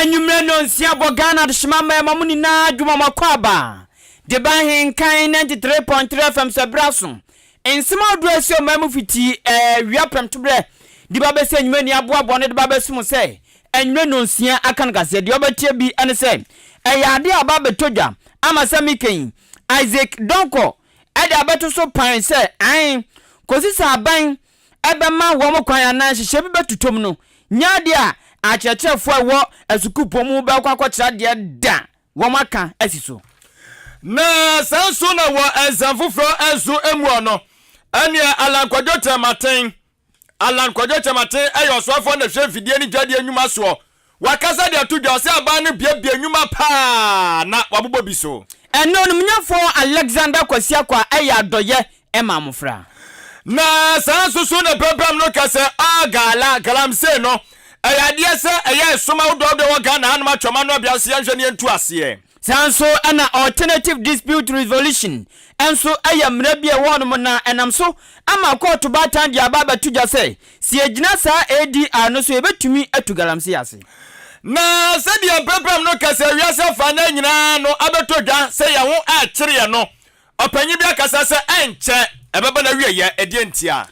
Enyumre no nsia bogana de shimama mamuni na dwuma makwaba. De Ahenkan 93.3 FM Sebraso. Ensima odresi o mamu fiti wiapem tobre. Di baba se enyumre ni aboabo ne de baba sumu se. Enyumre no nsia Ahenkan Kasiebo de obatie bi ene se. Eyade ababa todwa ama samiken. Isaac Donko ade abeto so pan se an kosi sa aban ebe ma wo mo kwan ana hihye bi betutom no nyade a achechefo wo asukupo mu be kwakwa de da wo maka asiso na sanso na wo ezanfofro ezo emu no ane alankwadwo tematen ayo soafo na hwe fidie ni dwade enwuma so wakasa de atudwa se aban no bia enwuma pa na wabobo biso eno no mnyafo Alexander Kwasiakwa eya doye emamfra na sanso so na program no kase agala galamse no ayade se eya soma wododo wo Ghana anuma atwoma no biase yanhwe ne entu ase sanso ana alternative dispute resolution enso ayamra bia wonum na enamso ama court batan dia baba tuja se si ejina sa ADR no so ebetumi atugalamse yase na sadia program no kase wiase fa na nyina no abetodwa se ye ho a kire no opanyi bia kasa se enche ebeba na wiye edientia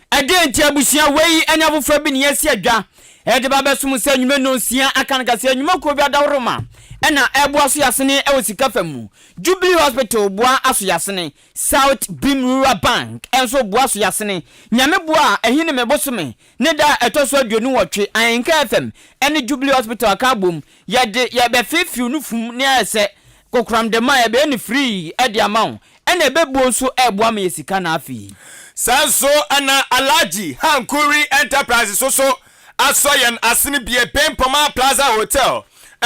abusia wei anyabofra bi ne yesi adwa ede baba sum se nyume no nsia Ahenkan Kasiebo nyuma ko bia dawroma ena eboa so yasene ewosika famu Jubilee Hospital boa aso yasene South Beam Rural Bank enso boa so yasene nyame boa ehine mebosome ne da etoso aduonu wotwe Ahenkan FM ene Jubilee Hospital akabom ye be fefiu no fum ne ese kokram de ma ye be ne free ede amaw ene bebuo so eboa ma yesika na afi sanso ana Alaji Hankuri Enterprise so asoyen asini bie Pempoma Plaza Hotel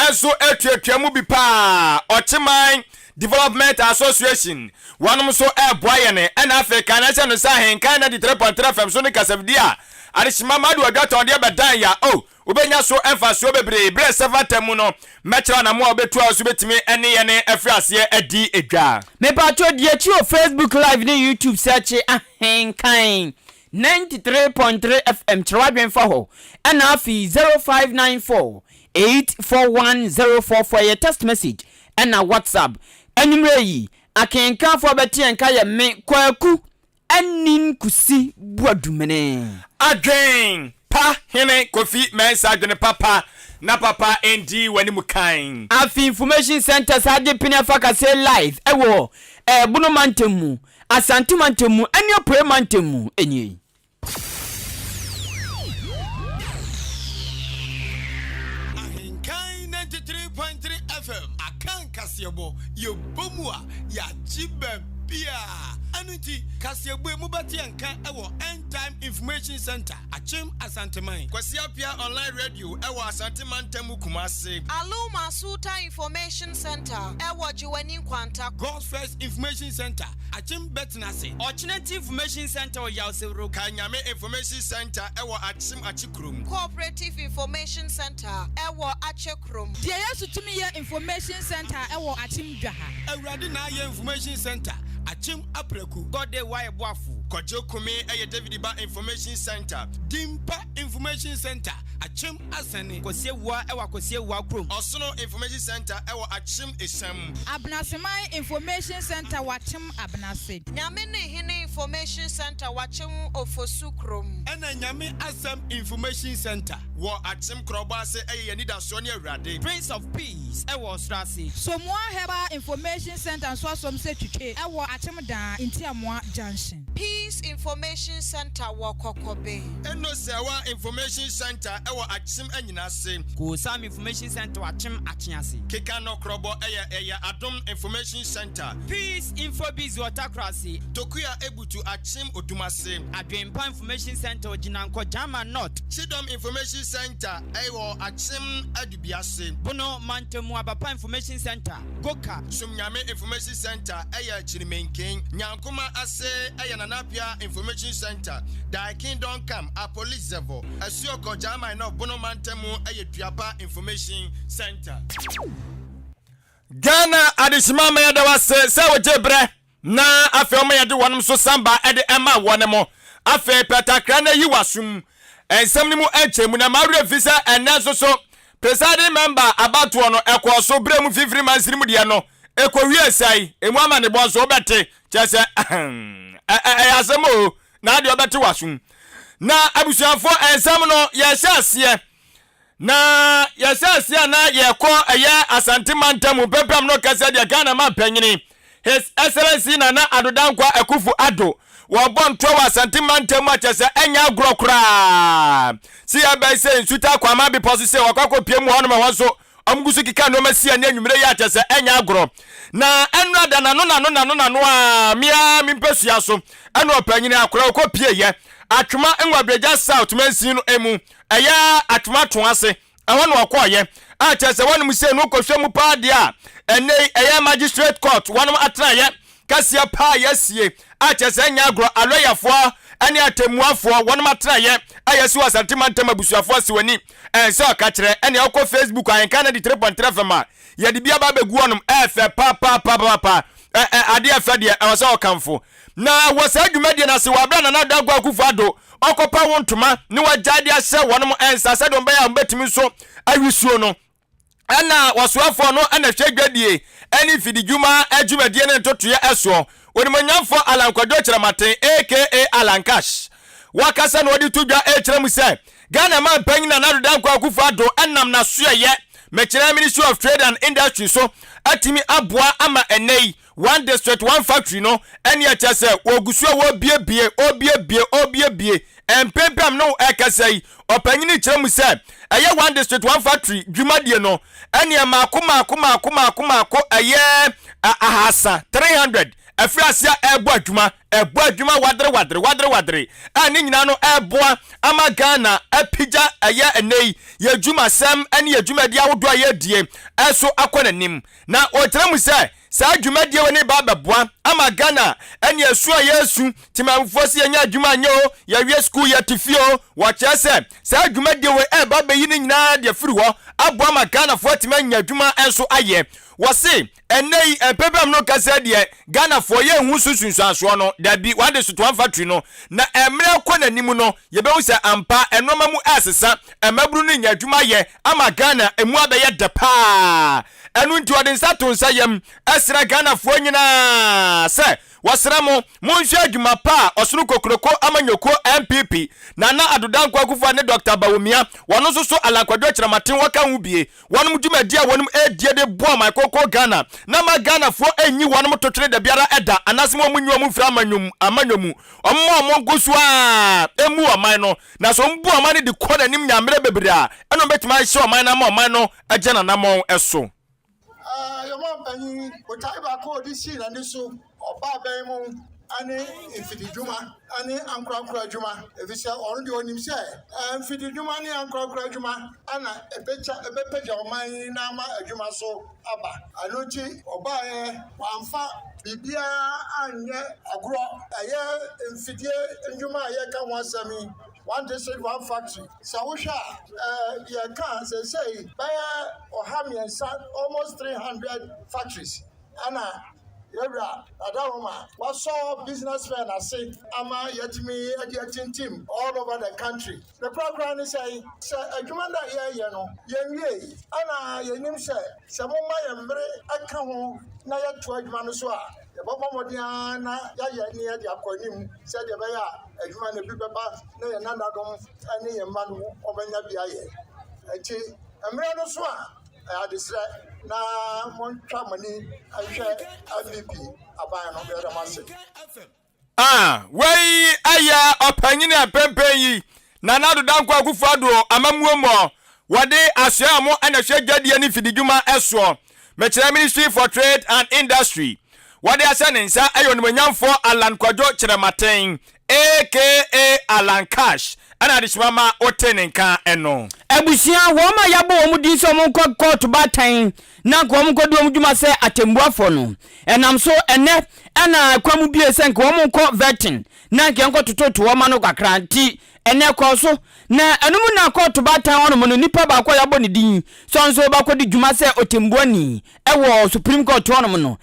enso etuamu bi pa Ochiman Development Association wanum so eboa ne ena Africa na no sa Ahenkan 93.3 FM so ne kasabdia arishima madu adwaton de bedan ya obenya so emfaso bebre bre sevatem no metra na mo obetu aso betimi ene ye ne afriase adi edwa me pato die chi o Facebook live ne YouTube search Ahenkan 93.3 FM Chirwadwen fa ho ena afi 0594 841044 your text message ena WhatsApp enumre yi Ahenkan fo beti enka ye me kwaku anin kusi buadumene again pa hene kofi mensa adwene papa na papa endi wani mukan afi information center sade pinafa kase live ewo buno mantemu asante mantemu eni opre mantemu enyi Ahenkan 93.3 FM Ahenkan Kasiebo yo bomua ya jibebia anuti Kasiebo mubati anka ewo End Time Information Center achim asanteman Kwasiapia online radio ewo asanteman temu kumase Aluma Suta Information Center ewo Jiwani Kwanta God's First Information Center achim betnase Alternative Information Center o Yausero Kanyame Information Center ewo achim achikrum Cooperative Information Center ewo Achekrum Die yesu tumi ye Information Center ewo achim dwaha Awurade na ye Information Center achim apreku Gode wae boafu Kojo Kumi eye David Ba Information Center Dimpa Information Center achim asane Kosiewa ewa kosiewa krom Osono Information Center ewa achim esam Abnaseman Information Center wachim abnase Nyamene Hine Information Center wachim ofosukrum Ena nyame asam Information Center wo achim kroba se eye nida so ne awurade Prince of Peace ewa strasi Somoa Heba Information Center so som se twitwe ewo achim dan Intiamoa Junction Peace Information Center Wakokobe Eno sewa Information Center ewa achim anyina se Ko Sam Information Center wachim achiase Keka no krobo eye Adom Information Center Peace Infobiz Watakrasi Tokuya ebutu achim odumase Adwempa Information Center ojinanko Jama North Chidom Information Center ewo achim adubiase Bono Mantemu Abapa Information Center Goka Sumnyame Information Center eye Chirimenken Nyankuma ase eye Nanapia Information Center Dai Kingdom Come a police level Asioko Jama no Bono Mantemu eye Tuapa Information Center Ghana adishima me yada wase se wojebre na afi o me yade wonum so samba ede ema wonemo afi petakra na yi wasum ensem ni mu enchemu na mawre visa ene so presiding member about one ekwo so brem fifiri mansiri mu de no ekwo wie sai emu ama ne bo so obete chese asemo na de obete wasun na abusuafo ensam no ye hyasie na yesase na yekọ Asante Mantam pepam no kase de Ghana ma panyini His Excellency Nana Adodankwa Akufu Addo wo bon to Asante Mantam achese enya agrokra si abai se nsuta kwama bi poso se wakako piem ho no ma so amgusu kika no masia na nwumre ya achese enya agro na enu ada nano a mia mimpesua so enu opanyini akora ko pie ye atwuma enwabreja South Mansin no emu atwuma to ase awon okoye a chese wonum se no kohwemu pa de a ene magistrate court wonum atra ye kasia pa yesie a chese nya agro aloyafo ane atemuafo wonum atra ye ayesi Asante Mantam abusuafo siwani ense ka kire ene okọ Facebook Ahenkan 3.3 FM ye de bia ba begu wonum efe pa ade efe de e so okamfo na wasa adwumade na se wabra na Dagwa Akufo Addo okopa wontuma ni wajade ahye wonum ensa se do mba mbetimi so awisuo no ana wasuafo no ana hwedwadie ani fidijuma adwumadie ne ntotoye eso wonimanyamfo alankwadwo kyeramaten aka Alankash wakasa no odi tudwa kyerem se Ghana man panyina na Dagwa Akufo Addo enam na soye mekyere Ministry of Trade and Industry so atimi aboa ama enei one district one factory no eni achese wogusuo wo obiebie empempem no ekasai opanyini kyerem se eye one district one factory dwumadie no eni makoma eye ahasa 300 afrasia ebo adwuma wadre ani nyina no eboa ama Ghana apija eye enei ye dwuma sam eni ye dwumadi awodo aye die eso akonanim na o kyerem se sa adwumadie woni baba boa ama Ghana eni esu yesu timamfosi enya adwuma nyo ya wie school ya tifio wa kyese sa adwumadie we baba yi ni nyina de firi ho aboa ama Ghana fo timanya adwuma enso aye wose enei pepam no kase de Ghana fo ye hu susunsuaso no dabi wade so to factory no na emre ko nanim no ye be hu se ampa enoma mu asesa emabru no nya adwuma ye ama Ghana emu abaye de pa enu nti wade nsa to nsa yam asra Ghana fo nyina se wasra mo monhwe adwuma pa osoro kokroko amanyoko MPP Nana Adodankwa Akufo ne Dr. Bawumia wono so alankwadwo kyeramaten waka hu bie wonom dwumadi a wonom edie de boa makoko Ghana na ma Ghana fo enyi wonom totwere da biara eda anasem omunyi omu fra amanyomu ommo gosu a emu oman no na so mbu oman de koda nim nyamre bebre a eno betima hye oman na ma oman no agena na mo eso your mom penny o taiba ko di si na niso oba ben mu ani ifidijuma ani ankura juma efisa onu de onim se ifidijuma ni ankura juma ana ebepeja oman na ma adwuma so aba anochi oba wamfa bibia anye agro aye ifidie njuma aye ka wasami one district one factory sawusha you can say by almost 300 factories ana Yebra, Adama, what saw businessmen are saying, Ama Yatimi, Adiatin team all over the country. The program is saying, a commander here, Yen Anna, Yenim say, Samoma Yambre, Akaho, Naya 12 Manuswa, the Baba Modiana, Yaya near the Aquanim, said the Baya, a human Bibaba, Nayanadom, and a man of Nabiaye. And Mranuswa, I had this na montwa mani ahwe MVP aban no be damase wei aya opanyini apempen yi Nana Adodankwa Akufo Addo amamuomo wode asoamo ana hwedwadie ni fidijuma eso mekyere Ministry for Trade and Industry wode asa ne nsa ayonimanyamfo alankwadwo kyerematen aka Alankash ana de shimama otenenka eno abusia wo ma yabo wo mudi so mo court batan na ko mo kodu mo dwuma se atembuafo no enam so ene ana kwamu bie se nko mo ko vetting na nke nko tototo wo ma no kakra nti ene ko so na enum na court batan wono mo nipa ba ko yabo ne din so nso ba ko di dwuma se otembuani ewo Supreme Court wono mo no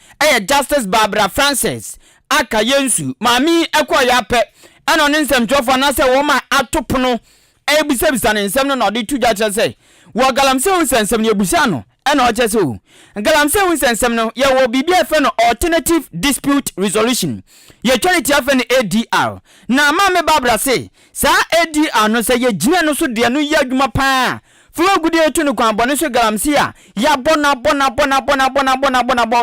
Justice Barbara Francis aka yensu mami ekoyape ana ne nsem twofo na se wo ma atopono ebisabisa ne nsem no na odi tudwa kye se wo galamse hu sensem ne abusa no ena o chese o galamse hu sensem no ye wo bibia fe no alternative dispute resolution ye twani afa ne ADR na ma me babla se sa ADR no se ye gina no so de no ye adwuma pa flo gudi etu no kwan bone so galamse a ya bona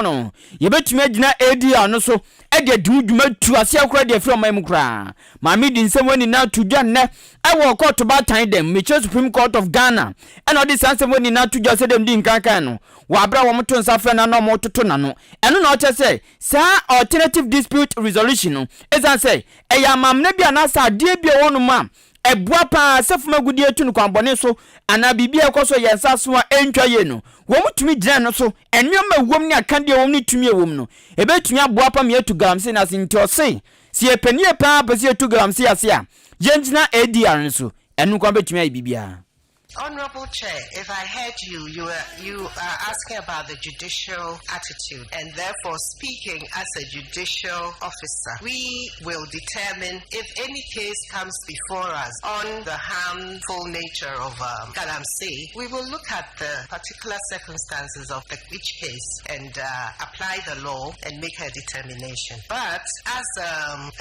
no ye betumi agina ADR no so e de dwuma tu ase akura de fro mai mu kra ma me di nsem woni na tu dwa ne e wo court ba tan dem me Supreme Court of Ghana e no di sansem woni na tu dwa se dem di nkankan no wa bra wo mto nsafre na no mo toto na no eno na o che se sa alternative dispute resolution no ezan se e ya mamna bia na sa de bia wonu ma ebua pa sefuma gudi etu no kwambone so ana bibia ekoso yensa so a entwa ye no wo mutumi gina no so enwoma wom ne akande wom ne tumi wom no ebetumi aboa pa me etu galamse na sinti o se si epanie pa pa si etu galamse ase a yengina ADR nso enu kwa betumi ai bibia. Honorable Chair, if I heard you are asking about the judicial attitude and therefore speaking as a judicial officer. We will determine if any case comes before us on the harmful nature of galamsey. We will look at the particular circumstances of each case and apply the law and make a determination. But as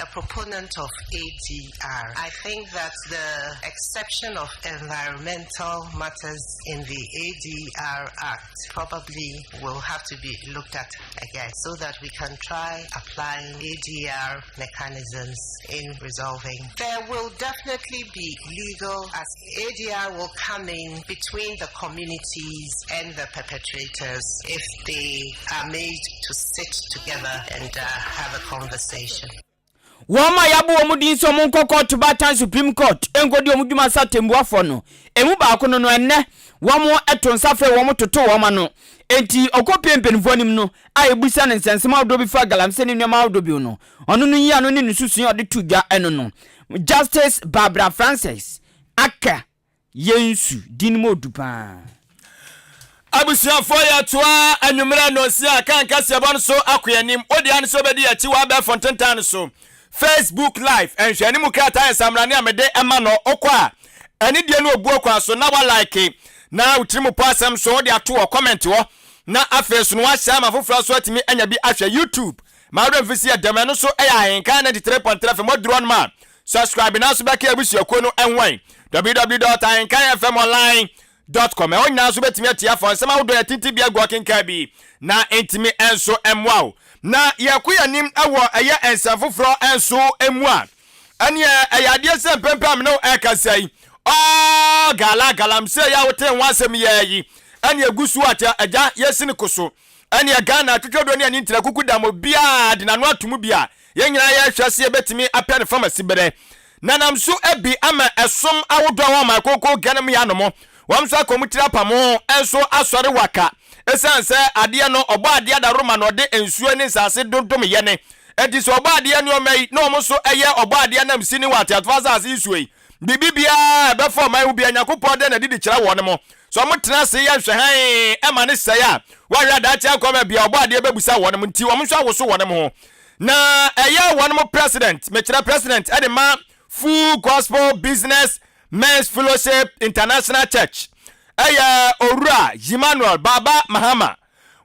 a proponent of ADR, I think that the exception of environmental matters in the ADR Act probably will have to be looked at again so that we can try applying ADR mechanisms in resolving. There will definitely be legal, as ADR will come in between the communities and the perpetrators if they are made to sit together and have a conversation. Woma yabo omudin so mon court batan Supreme Court engodi omuduma satembuafo no emu ba ko no enne womo etonsafre womo toto woma no enti okopempenfo nim no ayebusa ne nsensema odo bi fa galamse ne nwema odo bi no ono no yi ano ne nususu ode tudwa eno no Justice Barbara Francis aka yensu dinimo dupa abusuafo ya toa anwumra no si Ahenkan Kasiebo so akoyanim odi an so bedi achi wa be fontentan so Facebook live and share ni mukata samrani amede ema no okwa ani die no obu okwa so na wa like na utirimu pasam so de ato comment wo na afesu no wa share mafofra so atimi anya bi ahwe YouTube ma do mfisi ya demano so eya Ahenkan 93.3 FM modron ma subscribe na so beka abusuako no enwan www.ahenkanfmonline.com onya so betimi atia fon sema wo do ya tinti bia gwa kenka bi na entimi enso emwa na yakuya nim ewo eye ensafofro enso emwa ane ayade se pempam no ekasai galamse ya wote wansem yayi ane agusu ata aja yesini koso ane Ghana twetwodo ne ani ntira kukudamo bia de nanu atomu bia yenyina ya hwase betimi apɛ pharmacy bere nanamso abi ama esom awodo ho ma kokko ganam ya no mo wamso akomutira pamo enso asore waka esanse ade no obo ade da roma no de ensuo ne nsase dondom ye ne enti so obo ade no mai no mo so eye obo ade na msini wate atwaza ase isuoi bibibia be for mai ubia yakopɔ de na didi kira wone mo so mo tena se ye hwe han e ma ne se ya wa hwa da tia ko ba bia obo ade bebusa wone mo nti wo mo so awoso wone mo na eye wone mo president me kira president ade ma Full Gospel Business Men's Fellowship International Church aya Owura Emmanuel Baba Mahama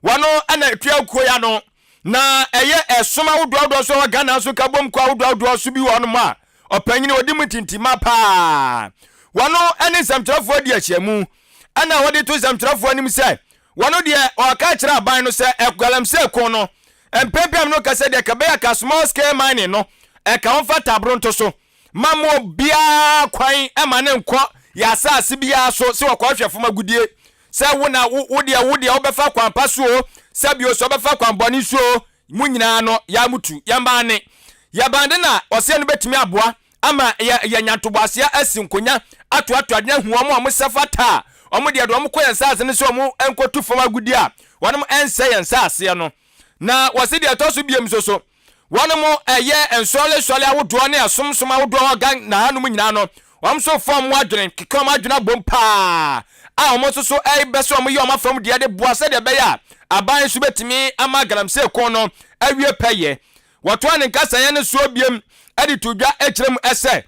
wano ana twa ya no na eye esoma wododo so wa Ghana so kabom kwa wododo so bi wono ma opanyini odi mutintima pa wano ene samtrafo di achiamu ana wodi to samtrafo anim se wano de waka kira aban no se ekwalamse ko no empempem no kase de kabea ka small scale mining no e ka onfa tabronto so mamo bia kwan emane nkọ ya asase bia so se wakwa hwefo magudie se wona wode obefa kwan paso se bio so obefa kwan boni so munyina no ya mutu ya mbane ya bande na ose no betimi aboa ama ya nyantoboase asinkonya ato ade huomo amosefata omo de do koya nsase ne so omo enkotu fo magudie a wonom ense ya nsase no na wose de atoso biem so wonom eye ensole awodo ne asomsom awodo gan na hanum nyina no wamso fom wadwen kikom adwena bompa a omoso so beso omo ye oma from de boase de beya aban so betimi ama galamse ko no awie peye woto ne nkasa ye ne so biem edi tudwa ekirem ese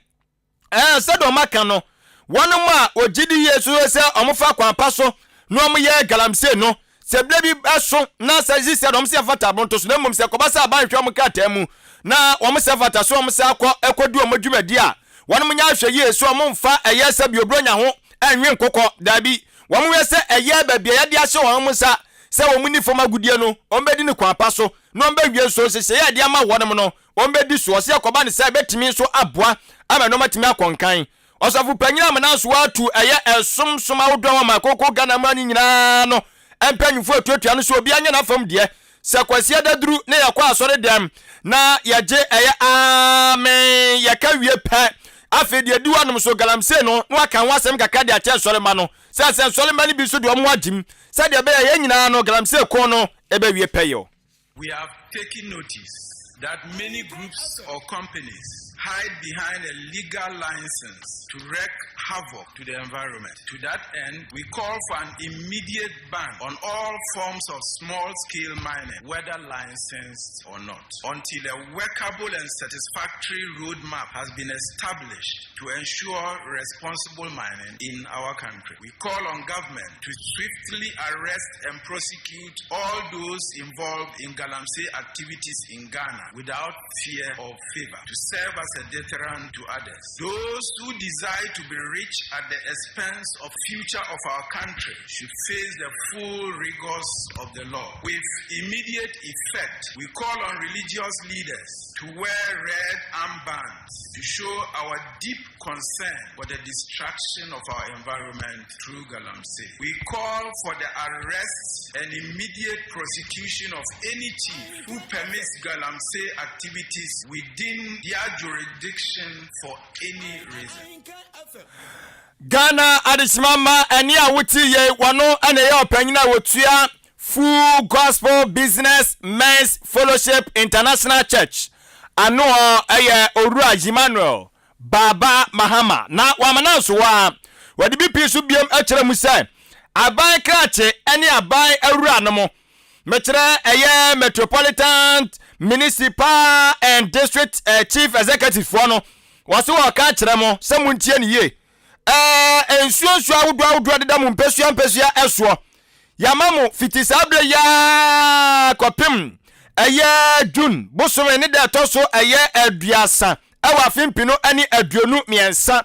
se do maka no one ma ogidi yesu se omofa kwampa so no omoye galamsey no se bla bi aso na sa zisi adom se fata bonto so na mum se kobasa aban hwe omka tamu na omo se fata so omo se akodu omodwumadi a one munya hwe yesu omomfa eye se bi obronya ho enwe nkokọ dabi one we se eye babia ya dia hye won musa se wo muni foma gudie no ombedi ne kwampa so no ombawie so se ya dia ma wonum no ombedi so se akoba ne se betimi so aboa ama no matimi akonkan osafu panyina mananso watu eye esomsom awdo wa makoko gana mani nyina no empanyufo atuatua no so obi anya na fam de se kwasia daduru ne yakwa asore dem na yaje eye amen yakawie pa afedi di wanum so galamsey no no aka wasem kaka de ache sore ma no se sore ma ni bi so de omo agim se de be ye nyina no galamsey ko no ebe wie payo. We have taken notice that many groups or companies hide behind a legal license to wreak havoc to the environment. To that end, we call for an immediate ban on all forms of small-scale mining, whether licensed or not, until a workable and satisfactory roadmap has been established to ensure responsible mining in our country. We call on government to swiftly arrest and prosecute all those involved in galamsey activities in Ghana without fear or favor, to serve as a deterrent to others. Those who desire to be rich at the expense of future of our country should face the full rigors of the law. With immediate effect, we call on religious leaders to wear red armbands to show our deep concern for the destruction of our environment through galamsey. We call for the arrest and immediate prosecution of any chief who permits galamsey activities within their jurisdiction for any reason. Ghana adishmama eni awuti ye wano ene ye opanyina wotua Full Gospel Business Men's Fellowship International Church ano eye Owura Emmanuel Baba Mahama na wamananso wa wadi bi pisu biem akere mu sai aban krache eni aban awura no mo metre eye Metropolitan Municipal and District Chief Executive for no waso wa ka kire mo se muntie ne ye ensuosu awudu de mu mpesua eso yamamu fitisabre ya kopim eye June bosome ne de toso eye aduasa ewa fimpino ani aduonu miensa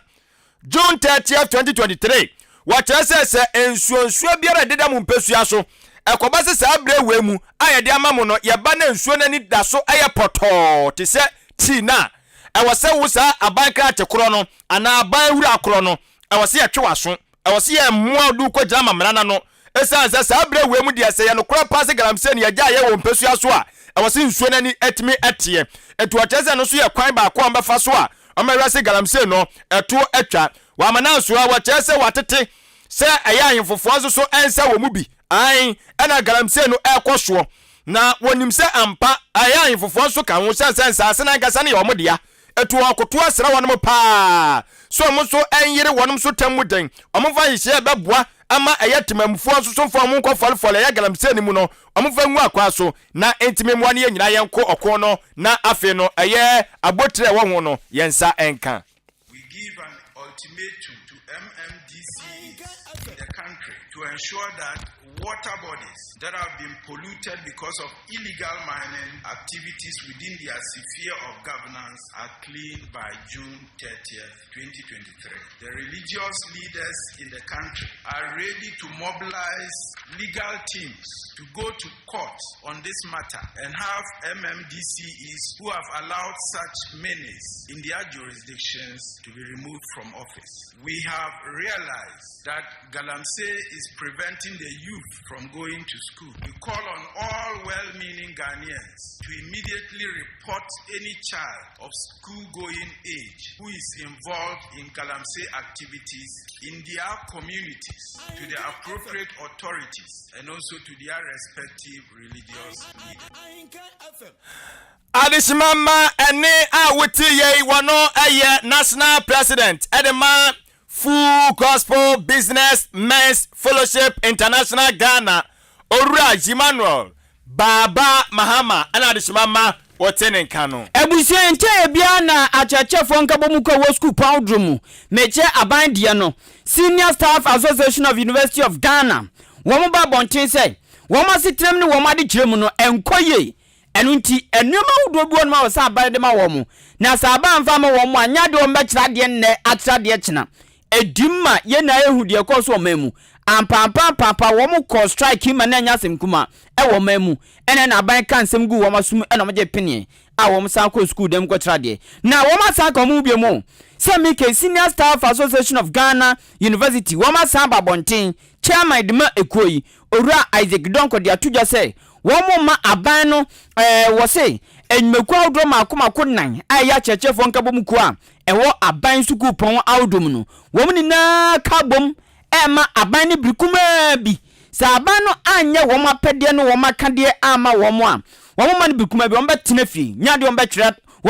June 30th 2023 wakyese ensuosu biara de mu mpesua so ekoba se sabre wemu ayede amamu no yeba na ensuo nani daso eye poto te se tina ewose wusa abanka chekoro no ana aban wura akoro no ewose ye twewaso ewose ye mmoa du ko jama mrana no esa sabre wemu de ase ye no kora pass galamsey ne ya ye wo mpesua so a ewose nsuo nani etimi etie etu ateze no so ye kwan ba ko ambafa so a omawase galamsey no etu atwa wa mananso a wakyese watete se aya ahemfofo so ensa wo mu bi ai ena galamsey no ekoso na wonim se ampa aya ahemfofo so kan wo sensa ase na nkasa ne ye omodea etu akoto asra wonom pa so mo so enyere wonom so tamuden omfa hihye beboa ama eyetimamfo so fo mo nkofalfol ya galamsey ni mu no omfa nwu akwa so na entimemwa ne nyina yenko okon no na afe no eye abotre wo ho no yensa enka. We give an ultimatum to MMDCs in the country to ensure that water bodies that have been polluted because of illegal mining activities within their sphere of governance are cleaned by June 30th, 2023. The religious leaders in the country are ready to mobilize legal teams to go to court on this matter and have MMDCs who have allowed such menace in their jurisdictions to be removed from office. We have realized that galamsey is preventing the youth from going to school. We call on all well-meaning Ghanaians to immediately report any child of school-going age who is involved in galamsey activities in their communities to the appropriate authorities and also to their respective religious leaders. Adishmama ene awuti ye wano eye national president edema Full Gospel Business Men's Fellowship International Ghana Owura Emmanuel Baba Mahama ana adishmama wotene nkano ebusie nche bia na achechefo nkabomuko wo school powdrum meche abandie no Senior Staff Association of University of Ghana womo ba bonten say womo sitrem ne womo ade kirem no enkoye enu nti enuma wudo bi wonma wasa abade ma womo na sa aba mfa ma womo anya de womo bekira de nne atira de kina edimma ye na ehu de koso mamu papa womo call strike ma na nya semkuma e wo mamu ene na aban kan sem gu womo sum ene mo je penie a womo san ko school dem ko tira de na womo san ko mu bi mu Semike Senior Staff Association of Ghana University womo san ba bonten chairman de ma ekoyi owura Isaac Donko de atuja say womo ma aban no wo say enmeku awdro makoma nan aya chechefo nkabomku a ewo aban suku pon awdom no womo ni na kabom ma aban ni brikuma bi sa aban no anye womo apede no womo akade ama womo a womo ma ni brikuma bi womo betena fi nyade womo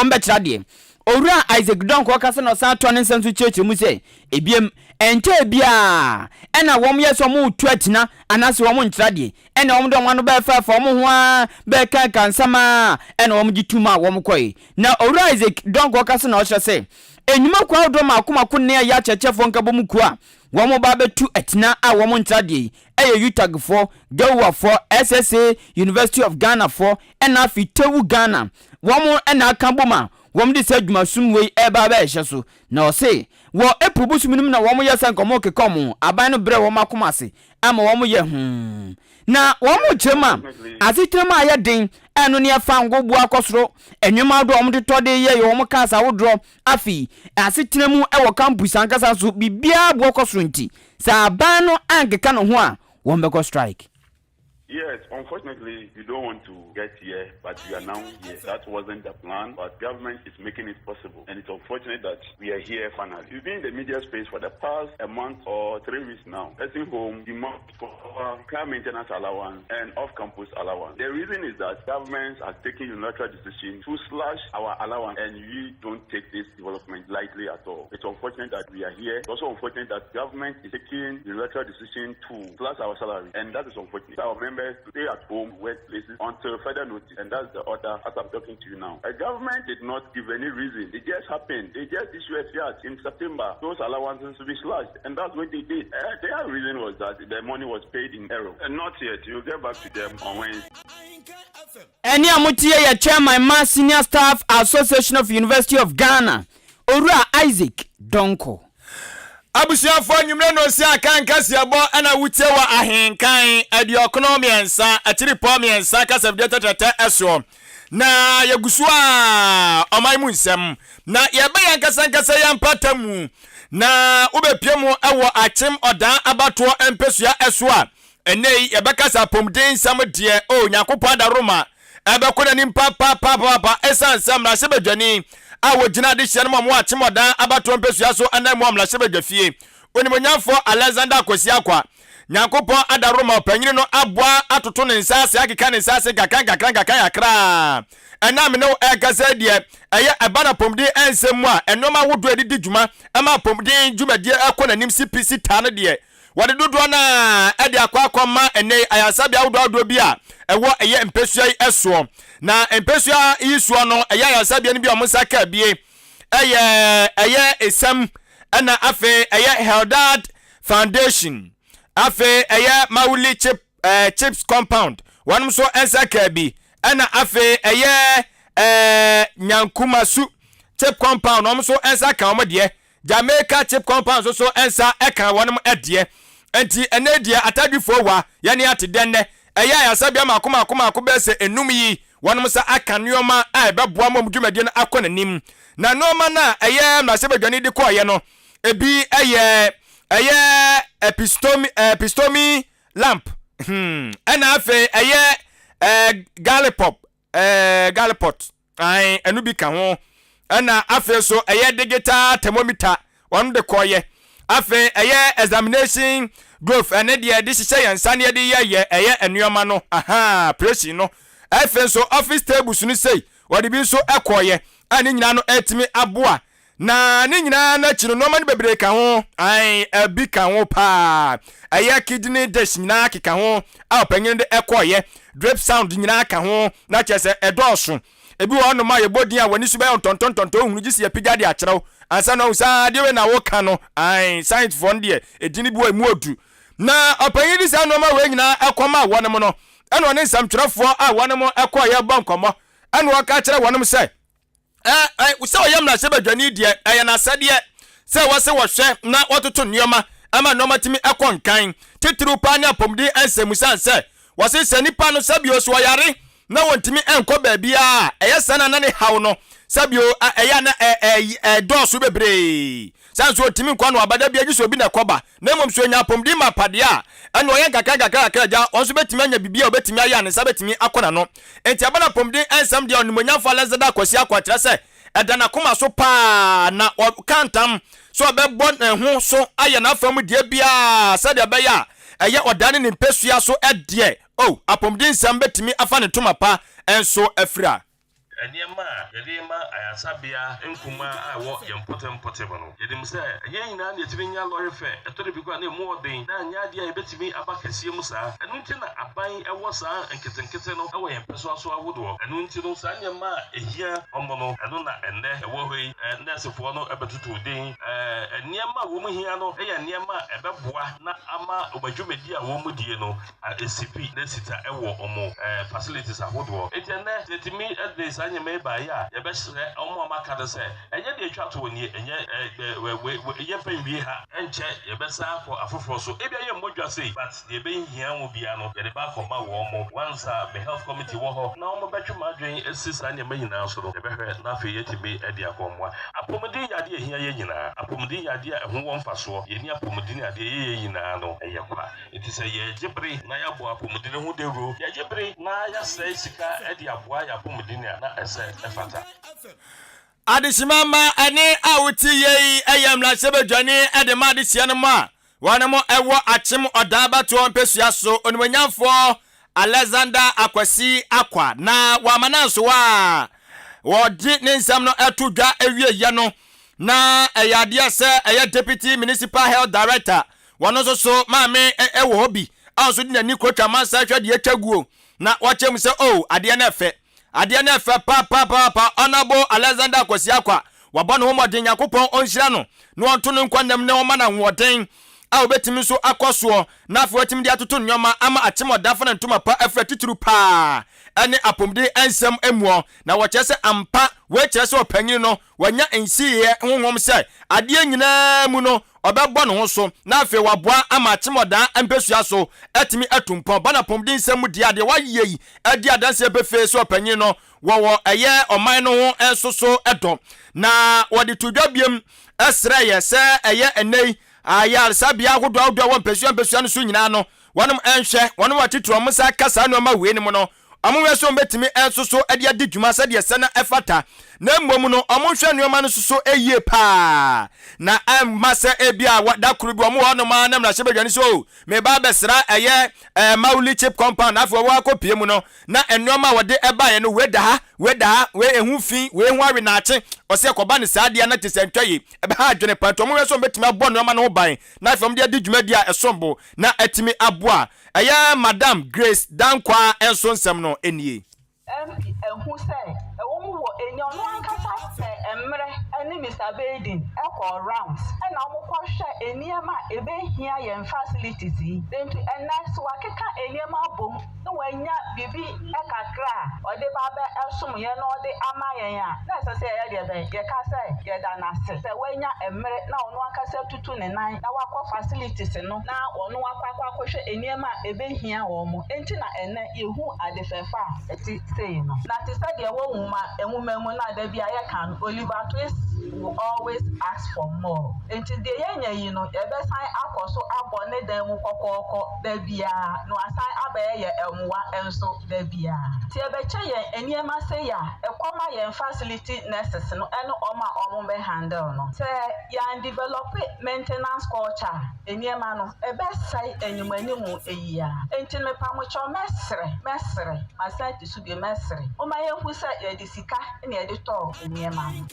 bekira de owura Isaac Donko kase no sa to ne nsensu cheche mu say ebiem enche bia ena womo yeso mu tu atina anase womo nkira de ena womo do wano be fa womo ho a be kan sama ena womo gituma womo koi na owura Isaac Donko kase no hye say enyuma kwa do makoma ne ya chechefo nkabom ku a womo ba betu atina a womo nkira de eye utag for gawa for SSA University of Ghana for ena fitewu Ghana womo ena akamboma wom de sadwuma sumwei eba ba ehye so na o se wo epubusu minum na wom ye san komo kekomo aban no bre wom akomase ama wom ye na wom chema asitrema aye den eno ne afa ngobu akosoro enwema do wom de tode ye wom kasa wodro afi asitremu e wo campus ankasa so bibia bo akosoro nti sa aban no ankeka no ho a wom be go strike. Yes, unfortunately, you don't want to get here, but we are now here. That wasn't the plan, but government is making it possible. And it's unfortunate that we are here finally. We've been in the media space for the past a month or 3 weeks now. Nursing home demand for our car maintenance allowance and off-campus allowance. The reason is that governments are taking unilateral decisions to slash our allowance, and we don't take this development lightly at all. It's unfortunate that we are here. It's also unfortunate that government is taking unilateral decision to slash our salary, and that is unfortunate. Our members to stay at home, workplaces until further notice, and that's the order as I'm talking to you now. The government did not give any reason. It just happened. They just issued a fiat in September. Those allowances to be slashed, and that's what they did. Their reason was that the money was paid in error, and not yet. You'll get back to them on Wednesday. Any amutie ya chairman ma Senior Staff Association of University of Ghana, owura Isaac Donko. Abusiafo nyumre no si Ahenkan Kasiebo ana wutie wa Ahenkan adi economy ensa atiri po me ensa kasabde tete eso na yegusu a omai mu nsem na yeba yankasa yampatamu na ubepiemu ewo achim odan abato empesua eso a enei yebekasa pomden nsam de o nyakopo adaroma ebekona ni papa esansam na sebedwani awo jina de hye no mo achim odan abato empesua so anam mo amla sebedwafie onimonyafo Alexander Kosiakwa nyankopon adaroma opanyini no aboa atoto ne nsase akeka ne nsase kakran yakra enam no ekasa de eye ebana pomdi ensem a enoma wodo edidi djuma ama pomdi djumadi akona nim CPC tane de wade dodo na ede akwa ene ayasabia wodo bi a ewo eye empesua eso na empesua isuo no eye ayasabia ni bi omusa ka bie eye esam ana afe eye Heldad Foundation afe eye Mauli chips compound wanum so ensa ka bi ana afe eye Nyankumasu chip compound wanum so ensa ka omde Jamaica chip compound so ensa eka wanum ede enti enedie atadwifo wa yane atedenne eye ayasabia makoma bese enum yi wanum sa aka nioma a ebeboa mom dwumadie no akonanim na noma na eye mrasebadwane de koye no ebi eye epistomi lamp ana afe eye gallipot ai enu bi ka ho ana afe so eye digital thermometer won de koye afe eye examination growth ene de hye yansane de ye eye enuoma no pressure no afe so office tables no sei wode bi so ekoye ani nyina no etimi aboa na ni nyina na chino no mani bebre ka ho ai abi ka ho pa aya kidney dish nyina keka ho a opanyin de ekoye drip sound nyina ka ho na chese edoso ebi wo no ma ye bodin a wani su be tontontonto hunu gisi ye pigya de akyerɛw ansa no sa de we na wo ka no ai science for ndie edini bi wa mu odu na opanyi di sa no ma we nyina ekoma wo no no eno ne nsamtwerɛfoɔ a wo no mo ekɔ ye bankomo eno wo ka kyerɛ wo no sɛ wo sɛ oyam na sebadwani die ɛyɛ na sɛdeɛ sɛ wo se wo hwɛ na wototo nneoma ama nneoma timi ekɔ nkan titiri pa ne apomdi ansamusan sɛ wo se sanipa no sabio so yare na wontimi enko baabia ɛyɛ sana na ne haw no sabio ɛyɛ na dɔɔso bebre sanso timi nkwa no abada bia giso bi na kɔba na mmom so nya apomdi ma pade a ɛna ɔyɛ kakaka ja ɔnso betimi anya bibia obetimi aya ne sa betimi akɔna no enti abana apomdi ensam dia onimonyamfo alenzada akwasi akwakyerɛ sɛ ɛda na koma so pa na ɔkantam so ɔbɛbɔ ne ho so ayɛ na afam die bia sɛdeɛ bɛyɛ a ɛyɛ ɔdane ne mpesua so ɛdeɛ apomdi nsam betimi afa ne toma pa enso afira Enema, Yedema, Ayasabia, Nkuma, I walk young potable. Yedim say, Yen, Yetivinia lawyer fair, a total because more than Yadia, bet me about Casimusa, and Untina, a buying a wasa, and Kitten away, and Pesuaso Woodwalk, and Untino Sanyama, a year, Omono, Aduna, and there, a warway, and that's a forno about 2 days, and Niama, woman here, no, and Niama, a babwa, na ama, Obajumedia, woman, diano, a CP, Nesita, a war or more facilities at Woodwalk. It's a net, let me at this. You may buy ya, your best almost Macada say, and yet they try to win ye, and yet pay me and check your best for a full so if I am what you say, but the being here will be an the back of my warm once the health committee war. Now, my better margin is 600 million now, so the better nothing yet to be at the Acomwa. A Pomodini idea here, a Pomodini idea who won't pass or any Pomodini idea in Ano, a Yapa. It is a year Jibri, Nayabo, Pomodino, who they rule, Yajibri, Naya says, Sika, Eddie Abuaya, Pomodina. Adishimama ane awuti ye ayam la sebadwani ade ma de sia no ma wanamo ewo achim odaba to mpesua so onimanyamfo Alexander Akwasi Akwa na wamananso wa wodi ne nsam no etodwa ewie ye no na eyade se eye deputy municipal health director wono so maame ewo hobi anso di nani kwatwa mansa hwade etwaguo na wachem se ade na efe ade na efe pa honorable Alexander Akwasi Akwa wabano ho modin yakopon onhyira no no onto no nkwanam ne oma na hoden a obetimi so akoso na afo atimi de atoto nnwoma ama achimodafo na ntoma pa afra tituru pa ene apomde ensem emuo na wo kyese ampa we kyese opanyin no wanya ensiye honhom se ade nyina mu no obebɔ no ho so na afi waboa ama achimoda empesua so etimi atumpon bana pomde nsem mu dia de wayeyi adi adanse befe so opanyin no wo eye oman no ho enso so edo na wode tudwa biem esre ye se eye enei ayar sabia godo wo mpesua no so nyina no wonom enhwe wonom atitro musa kasa no ma we ni mo no amwe so betimi enso so ade adi dwuma se de sena efata na mmom no omonhwe nneoma no so eye pa na masa ebia da kuru bi omo hono ma na mra sebadwani so me ba besra eye mauli chip compound afọ wa kopie mu no na nneoma wode eba ye no weda ha we ehu fi we hu awe na ache ose koba ne saade na tesentwaye ebe ha adwene pa to omo so betimi abo nneoma no ban na afom de adi dwuma dia esombo na etimi aboa eye madam Grace Dankwa enso nsem no enie who say a woman in your long emre any Mr. Baden echo rounds and I'm share a near my here and facilities then to a nice wakeka a near my boom no when ya bibi eka cra or the baba elsum ye no de amaya that's say ye ka say ye da na say when ya emre now no aka say 229 na wakwa facilities no na ono wakwa hwe a near my here wo mo enti na ene yehu adefefa eti say no na te say de wo nwuma enwumemu na da bia ye kan Oliver Twist will always ask for more. Until the yen no ebe sign akoso abone dem kokoko da bia no assign abaye enwa enso da bia ti ebe che yen eniema say ya ekoma yen facility nurses no eno oma be handle no say ya develop maintenance culture eniema no ebe sai enyumanimu eyia enti me pamocho mesre masati su bi mesre o ma yen hu say ye disika ne ye de to eniema no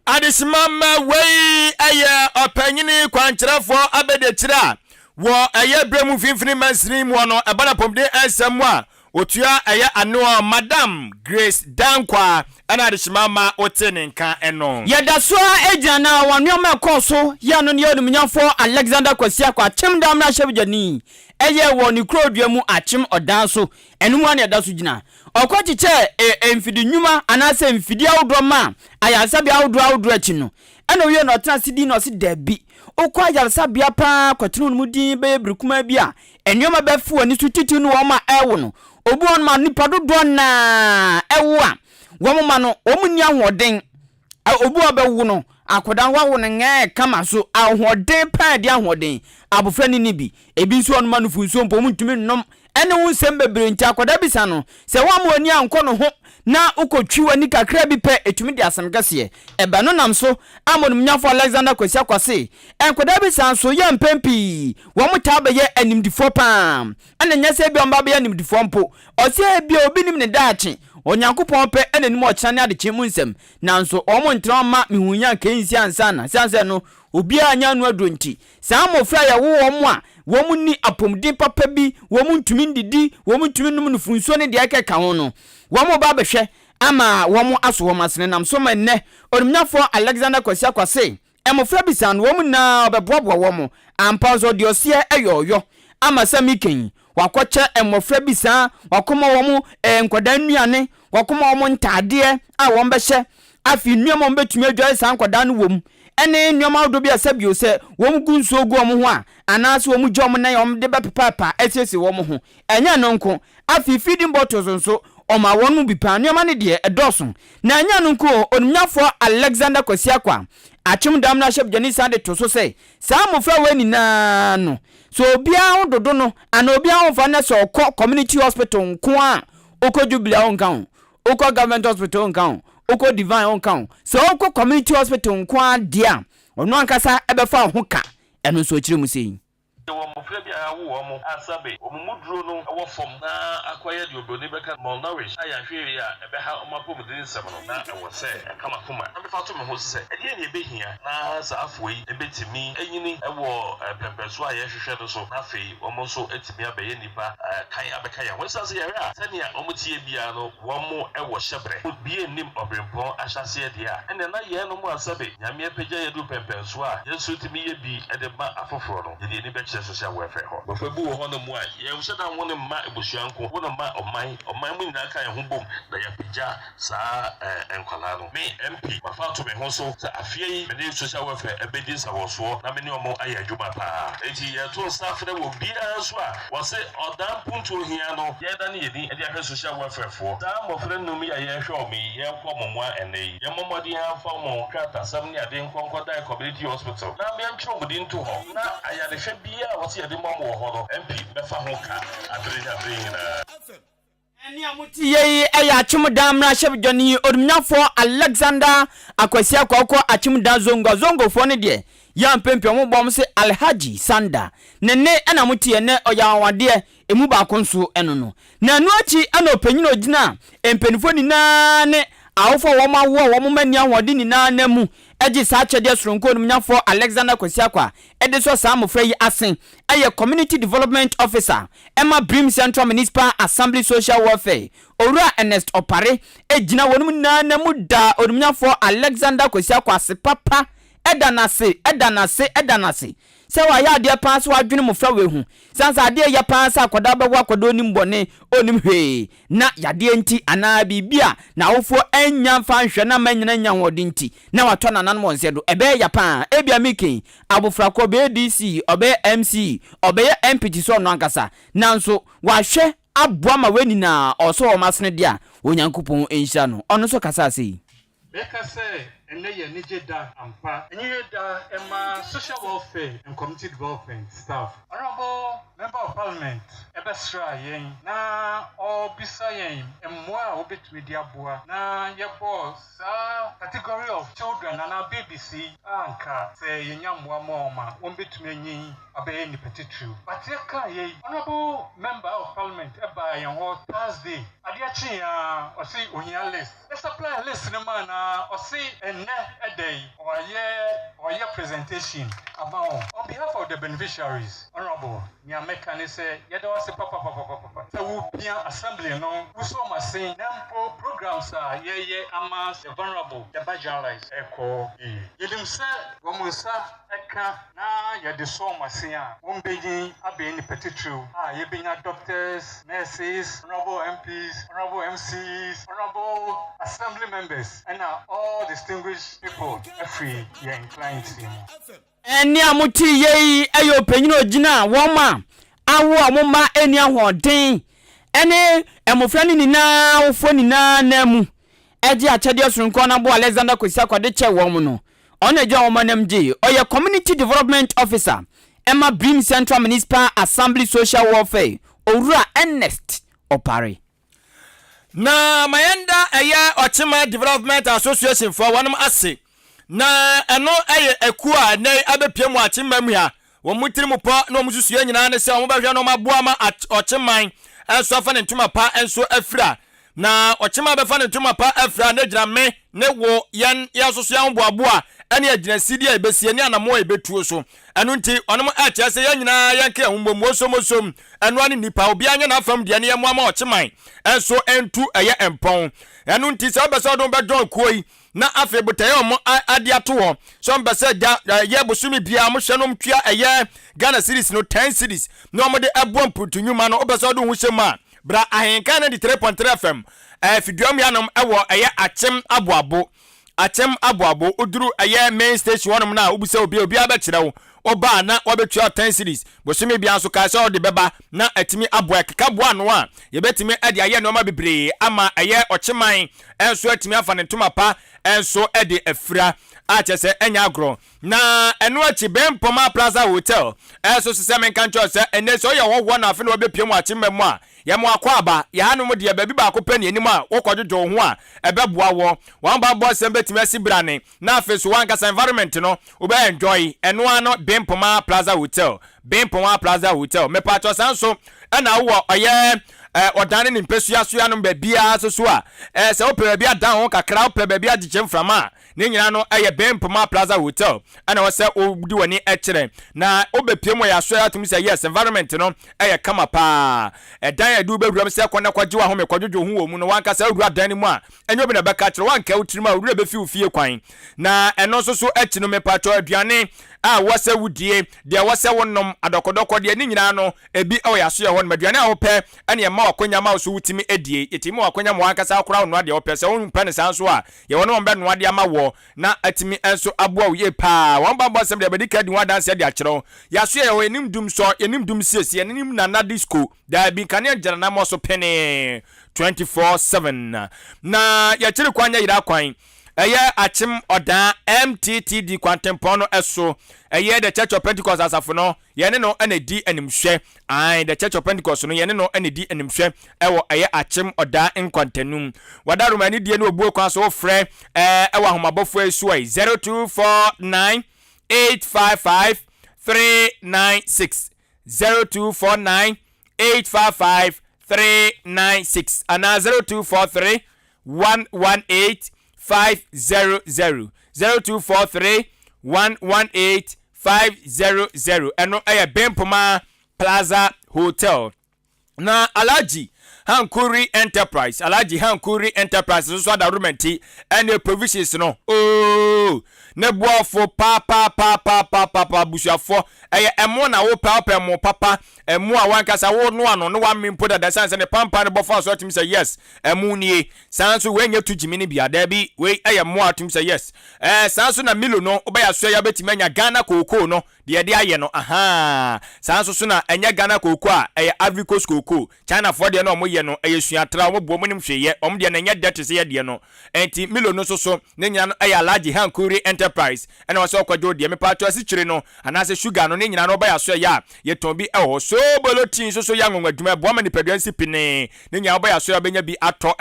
Adisimama wei eye opanyini kwankyerefo abedekira wo eye bremu finfini mansini mu no ebana pomde ensem a otua ɛyɛ ano Madam Grace Dankwa ana de shimama otene nka eno yɛda so agya na wɔnneɔma ɛkɔ so yɛ no ne yɛ onumnyafo Alexander Kasiebo akyem dam na hyɛbgyani ɛyɛ wɔ ne kurodua mu akyem ɔdan so ɛnum ane ɛda so gyina ɔkɔkyekyɛ mfidi nnwuma anaasɛ mfidi awodɔ ma ayasabi awodɔ akyi no ɛna owie na ɔtena sidi na ɔse dabi okɔ ayasabi pa kɔteno no mu din bɛyɛ birikuma bi a ɛnneɔma bɛfo ani so titi no wɔn ma ɛwo no obu on ma nipa dodo na ɛwo a wɔn ma no wɔn ni ahoɔden obu abɛwo no akodan wawo ne ngɛ kama so ahoɔden pa de ahoɔden abofra ni bi ebi nso on ma no funso mpo mu ntumi nnom ɛne wo nsɛm bebre nti akoda bisa no sɛ wɔn ma oni ankɔ no ho na ukotwi wani kakra bi pɛ etumi de asɛm kɛseɛ ɛba no nam so amonum nyafo Alexander Kasiebo kwase enkoda bi san so yɛ mpempi wɔn taa bɛyɛ animdifo pam ɛna nyɛsɛ bi ɔmba bɛyɛ animdifo mpo ɔsɛ bi obi nim ne daakye onyankopɔn pɛ ɛna nim ɔkyane ade kyemu nsɛm nanso ɔmo ntra ma mihunya kensi ansana sanse no obi anya no adonti saa mofra yɛ wo wɔn a wɔn ni apomden papa bi wɔn ntumi ndidi wɔn ntumi num no funso ne de akeka ho no wɔn ba bɛhwɛ ama wɔn aso wɔn asene nam so ma nnɛ onumnyafo Alexander Kasiebo kwase ɛmofra bisan wɔn na ɔbɛboaboa wɔn ampa so de ɔseɛ ɛyɔyɔ ama samiken wakɔkyɛ ɛmofra bisan wakɔma wɔn nkɔda nnuane wakɔma wɔn ntaadeɛ a wɔn bɛhyɛ afi nnuama wɔn bɛtumi adwa saa nkɔda no wɔm ɛne nnuama do bi asabio sɛ wɔn gu nsuo gu wɔn ho a anaasɛ wɔn gye wɔn nan wɔn de bɛpepaapa ɛsiesie wɔn ho ɛnyɛ no nko afi feeding bottles nso ɔma wɔn mu bi pa nnuama ne deɛ ɛdɔso na ɛnyɛ no nko onumnyafo Alexander Kasiebo akyem dam na hyɛbgyani san de to so sɛ saa mofra wɔ nyinaa no so obiara ho dodo no ana obiara ho fa na sɛ ɔkɔ community hospital nko a okɔ Jubilee ho nka ho okɔ government hospital nka ho okɔ divine ho nka ho sɛ ɔkɔ community hospital nko a dia ɔno ankasa ɛbɛfa ho ka ɛno nso kyerɛ mu sɛ mofra bi a wo mo asabe omumuduro no ɛwɔ fam na akɔyɛ de oboni bɛka malnourished aya hwere a ɛbɛha ɔmapɔmudin nsɛm no na ɛwɔ sɛ ɛkama koma na mefa to me ho sɛ ɛdeɛ ne ɛbɛhia na saa afo yi ɛbɛtumi ɛnyini ɛwɔ pɛmpɛso a yɛhwehwɛ no so na afei wɔn nso ɛtumi abɛyɛ nipa kan abɛka yɛ wɔn sase yɛre a sɛnea wɔn tie bia no wɔn ɛwɔ hyɛbrɛ bie nim ɔbrempɔn ahyɛseɛ deɛ a ɛnna na yɛn no mu asabe nyame apagya yɛdu pɛmpɛso a yɛnso tumi yɛ bi ɛde ma afoforɔ no yɛde ni bɛkyɛ social welfare ho bɛfa bu wɔ hɔ no mu a yɛnhyɛ da wɔn mma ebusuanko wɔn mma ɔman mu nyinaa ka yɛn ho bom na yɛapagya saa nkwalaa no me MP mafa to me ho so sɛ afie yi mene social welfare ɛbɛdi nsawɔsoɔ na mene ɔmo ayɛ adwuma paa enti yɛto staff no wɔ biara nso a wɔse ɔdan punto hia no yɛda ne yɛdi ɛde ahwɛ social welfare foɔ saa mmɔfra nnum yi a yɛhwɛ ɔmo yi yɛnkɔ ɔmo mu a ɛnɛ yi yɛmmɔ mmɔden amfa ɔmo kratasɛm ne ade nkɔnkɔdan community hospital na mɛntwerɛ ɔmo din to hɔ na ayarehwɛ biara wɔse yɛde mmɔ ɔmo wɔ hɔ no MP bɛfa ho ka abere nyinaa ɛni amuti yei ɛyɛ akyem dam na hyɛbgyani onumnyafo Alexander Kasiebo akɔ akyem dan zongo fo ne deɛ ya mpempe ɔmo bɔm se Alhaji Sanda nene ɛna muti ene ɔyɛ awade emu ba konso ɛno no na anu akyi ɛna opanyina ogina empenifo nyinaa ne awofo wɔn awo wɔn mani ahode nyinaa na mu ɛgye saa kyɛde soronko onumnyafo Alexander Kasiebo ɛde so saa mofra yi asen ɛyɛ community development officer ɛma Brim Central Municipal Assembly Social Welfare owura Ernest Opare ɛgyina wɔn nyinaa na mu da onumnyafo Alexander Kasiebo ase papa ɛda nase sɛ wa ya ade pa so adwene mofra we hu sansa ade ya pa sa akoda bɛwo akoda onim bɔne onim hwee na yade enti ana bibia na wofo anya mfa nhwɛ na manyina nya hode enti na watɔ nanan mo nse do ɛbɛ ya pa ebia meken abofra ko be DC ɔbɛ MC ɔbɛ MPT so no ankasa nanso wahwɛ aboa ma we nina ɔso o masene dia onyankopɔn enhyira no ɔno so kasa sei beka say ene ye nije da ampa enye da ema social welfare and community development staff honorable member of parliament ebesra yen na obisa yen emmoa obetumi di aboa na ye boss category of children and our BBC anka say yenya mmoa ma ombetumi enyi abaye ni petitru but ye ka ye honorable member of parliament eba yen ho Thursday adiachi ya osi ohia list the supply list no man na osi enne edey or your presentation about on behalf of the beneficiaries honorable nya mekane say yedo wase papa will be an assembly, no, we saw my saying, Nampo programs are, amas, the vulnerable, the marginalized, echo, Yedim said, Womunsa, Eka, na, ya the saw my saying, one being, I be any petitru, you being doctors, nurses, honorable MPs, honorable MCs, honorable assembly members, and all distinguished people, every year inclined to you. Eni amuti ye ayo penyino gina woma awo amoma eni ahoden ene emofrani ni na ofo ni na mu eje achede sunko na bo Alexander Kosia kwade che wom no ona eje woma namje oye community development officer Emma Brim Central Municipal Assembly Social Welfare Owura Ernest Opare na mayenda eye Ochima Development Association for wanum ase na eno eye ekua na abepiem Achimma mu ha wo mutiri mu po na wo mususu nyina ne se wo behwe no maboa ma Ochiman enso afa ne ntuma pa enso afira na Ochima befa ne ntuma pa afira na gina me ne wo yan yasoso yan boaboa ene agina sidi a besie ne anamo ebetuo so eno nti onom atia se yan nyina yanke ahumbomu osomosom eno ani nipa obi anya na afam de ne yemo ama Ochiman enso entu eye empon eno nti se obeso do bedon kuoi na afi butaye omo ade ato ho so mbese da ye bosumi bia mo hwe no mtwa eye Ghana series no 10 series no mo de ebo mputu nyuma no obeso do hu hyema bra Ahenkan na di 3.3 FM fidiom yanom ewo eye Achem aboabo oduru eye main station wonom na obuse obi abekire oba na wabetua 10 series bosumi bia so ka se ode beba na atimi aboa keka boa no a ye betimi ade aye no ma bebre ama eye Ochiman enso atimi afa ne ntoma pa enso ede afira a chese enya agro na eno achi Bempoma Plaza Hotel enso sese menka ncho se ene so ye wo na afi no bepiem Achimma mu a ye mo akwaba ya hanu de baby ba akopɛ ne anim a wokɔdwodwo ho a ɛbɛboa wo wan ba bo asem betimi asibrane na afi so wan kasa environment no obe enjoy eno ano Bempoma Plaza Hotel me pacho sanso na wo oye odane ni mpesua soa no babia so a se wo pɛ babia dan ho kakra wo pɛ babia dikyem frama ne nyina no eye Bempoma Plaza Hotel ana wo se odi wani ekire na obepiem ya so atum se yes environment no eye kama pa dan adu bewuram se kwana kwaje wa ho me kwadwodwo ho wo mu no wanka se awura dan ni mu a enyo bi na beka kire wanka utirima awura be fi ofie kwan na eno so echi no me pacho aduane a wose wudie de wose wonnom adokodoko de ni nyina no ebi o ya so ye won maduane a wo pɛ ene ma wakonya ma so wutimi edie etimi wakonya mo ankasa akora ono ade wo pɛ se won pɛ ne sanso a ye won be no ade ama wo na atimi enso aboa wo ye pa won ba bosem de bedika di wadanse de akyerew ya so ye wo enim dum so enim dum siesie enim na na disco da bi kane jara na mo so pene 24/7 na ya kyere kwanya yira kwan eye Achim oda MTTD kwantempo no eso eye the Church of Pentecost asafo no ye ne no ena di animhwe the Church of Pentecost no ye ne no ena di animhwe ewo eye Achim oda nkwantanum wadaruma ni die no obuo kwan so frɛ ewo ahomabofo esu ai 0249 855 396 0249 855 396 ana 0243 118 500 0243 118 500 eno eye Bempoma Plaza Hotel na Alhaji Hankuri Enterprise so da rumenti and provisions no ne boafo pa busuafo eye emo na wo pa mo papa emo a wankasa wo no ano no wa mimpo da sanse ne pampa ne bofo so atum say yes emo nie sanso we nya tujimi ne bia da bi we eye mo atum say yes sanso na milo no oba ya so ya betimi anya Ghana koko no de aye no sanso so na enya Ghana koko a eye Africos koko China for de no mo ye no eye suatra mo bo mo nim hweye om de na nya de tese ye de no enti milo no so ne nya no eye Alhaji Hankuri Enterprise and was okwajo de me pato asikyire no anase sugar no ne nyina no ba ya so ya ye ton bi so bolotin so ya ngonwa dwuma bo ma ni peduansi pine ne nya ba ya so ya benya bi ato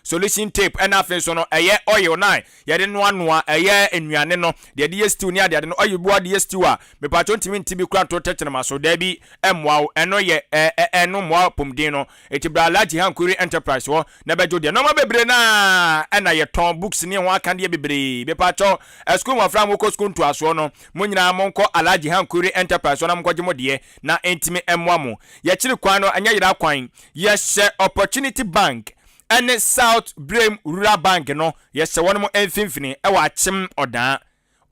solution tape and afen so no eye oil na ye de no anoa eye enuane no de ye stew ni ade no oil bo de stew a me pacho ntimi ntibi kura to tetema so da bi emwa eno ye eno mwa pomden no etibra Alhaji Hankuri Enterprise wo na bejo de no ma bebre na na ye ton books ni ho aka de bebre me pacho school mo fra mo ko school to aso no mo nyina mo nko Alhaji Hankuri Enterprise na mo ko gemo de na entimi emwa mo ye chiri kwan no anya yira kwan ye share Opportunity Bank and South Brame Rural Bank no ye se wono mo emfimfini e wa chim odan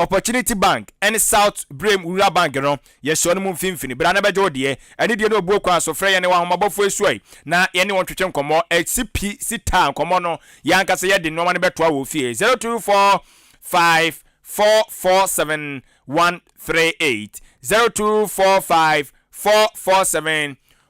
Opportunity Bank and South Brame Rural Bank no ye se wono mo emfimfini bra na bejo de ene de no obuo kwa so frɛ ye ne wa homabofo esuai na ye ne won twetwe nkomo XP sita nkomo no ya nkase ye de no ma ne beto a wo fie 0245447138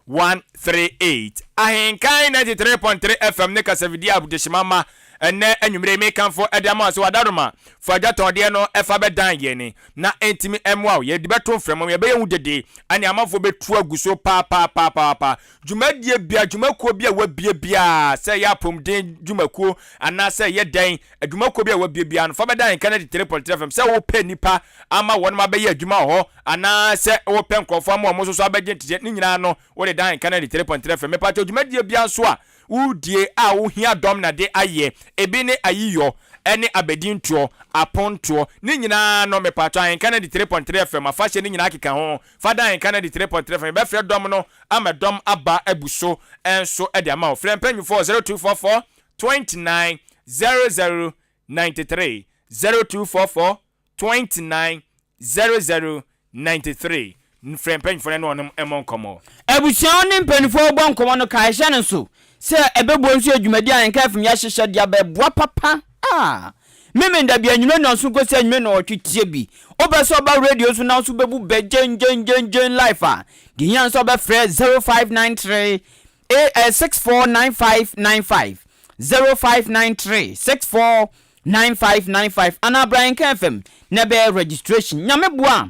0245447138 Ahenkan 93.3 FM ne kasavidi abudeshimama ene enwumre me kanfo edama so wadaroma fajaton de no efa bedan ye ni na entimi emwa ye de beto frem ye be hu dede ani amafo betu aguso pa djumadie bia djumakuo bia wabie bia se ya pomden djumakuo ana se ye dan djumakuo bia wabie bia no fa bedan kan 93.3 FM se wo pe nipa ama won ma be ye djuma ho ana se wo pe nkrofo ama mo so abegye tije ni nyina no wo de dan kan 93.3 FM me pa djumadie bia so a udie a wo hia dom na de aye ebi ne ayiyo ene abedintuo apontuo ni nyina no me pato Ahenkan 3.3 FM afahye ni nyina akeka ho fada Ahenkan 3.3 FM be fre dom no amadom aba abuso enso e de ama frempanyu 0244 29 0093 0244 29 0093 frempanyu for no emon komo abusia ne mpanifo gbo nkomo no ka hye ne so se ebebo nso adwumadi Ahenkan FM ya hyehye dia beboa papa meme ndabia nyume no so go se nyume no otwetie bi obeso ba radio so na so bebu be jen life di yan so be frɛ 0593 649595 0593 649595 ana Ahenkan FM na be registration nyame boa